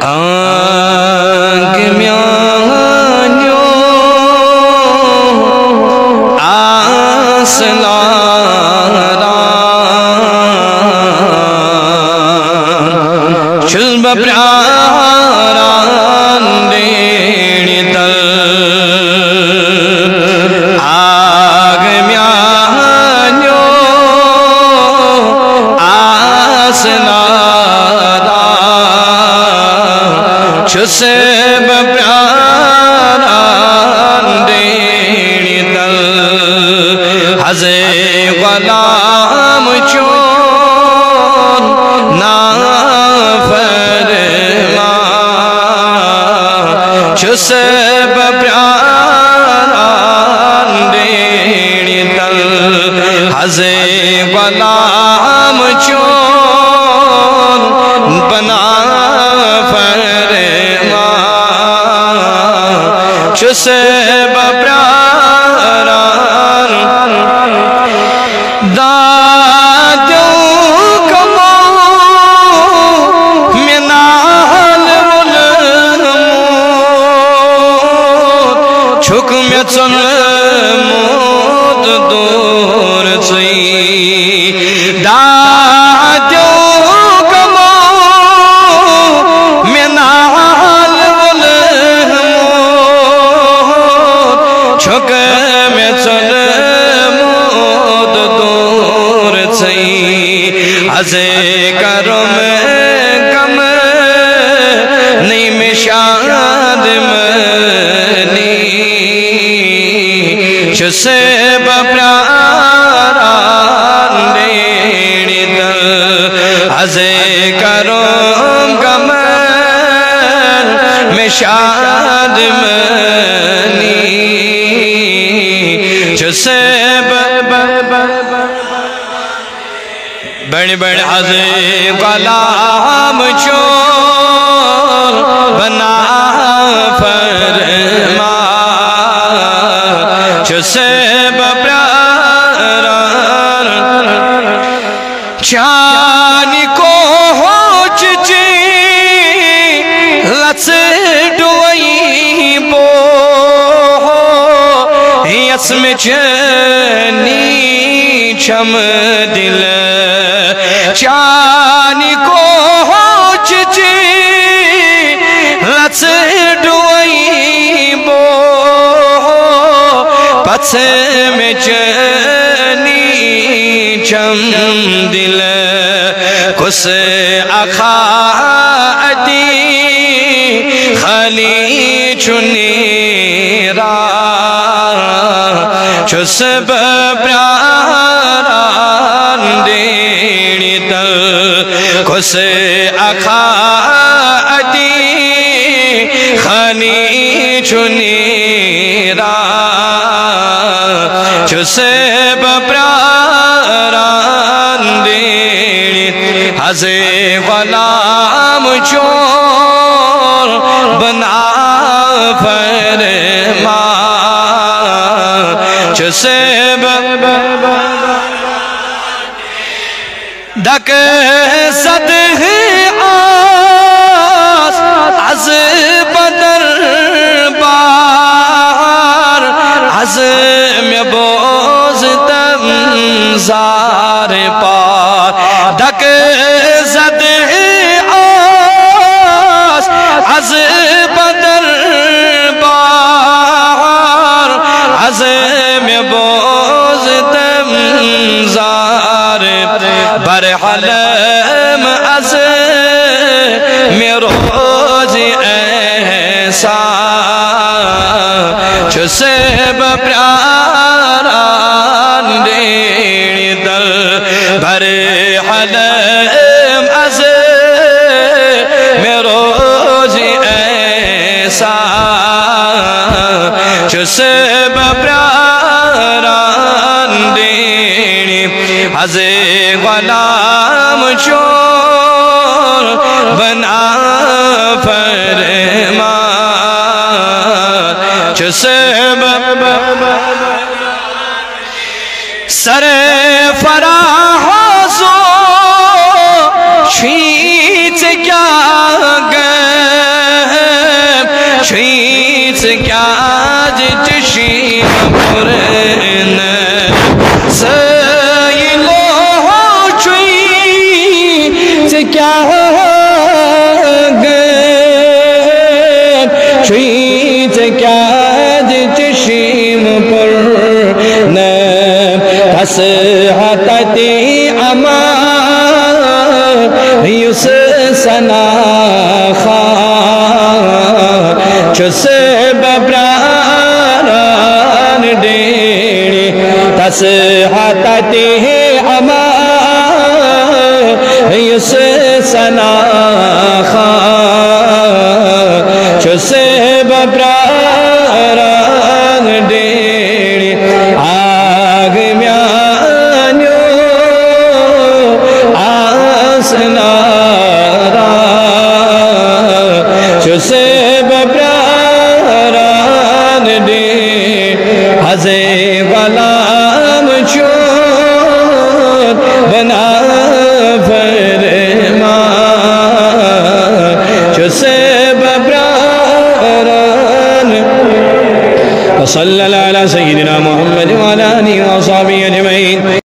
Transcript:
آنگ میانیو آسلارا چل بپراران دینی تل آگ میانیو آسلارا چس بپراران دینی تل حضے غلام چون نافرمان چس بپراران دینی تل حضے غلام چون بنا فرمان چس بپراران دادیوں کمو منال ولمود چھک میں چن مود دور چی دادیوں کمو منال ولمود چھک میں چن حضے کرم کم نہیں میں شاد منی چس بپراران دینی تل حضے کرم کم میں شاد منی چس بڑی بڑی حضے غلام چون بنا فرمان چس بپراران چانی کو ہوچ چی لچ ڈوئی بو یس میں چنی چم دل چانی کو ہوچ چی لچ ڈوئی بو پس میں چنی چم دل کس اخاتی خلی چنی را چس بپراران دینی تل کس اخاتی خلی چنی را چس بپراران دینی حضے غلام چون بنا فرمان چس دک صد آس از بدر بار از میں بوز تمزار پار دک صد آس از بدر بار از میں بوز تمزار بر حلم از میں روز احسان چس بپراران دینی تل بر حلم از میں روز احسان چس بپراران دینی حضے غلام چون بنا فرمان چس سر فراح زو شیچ کیا گئے بپراران دینی آگ میانیو آسنارا چسے بپراران دینی حضے غلام چون بنا فرمان چسے بپراران وصلی اللہ علیہ سیدنا محمد وعلى آلہ وصحبہ اجمعین.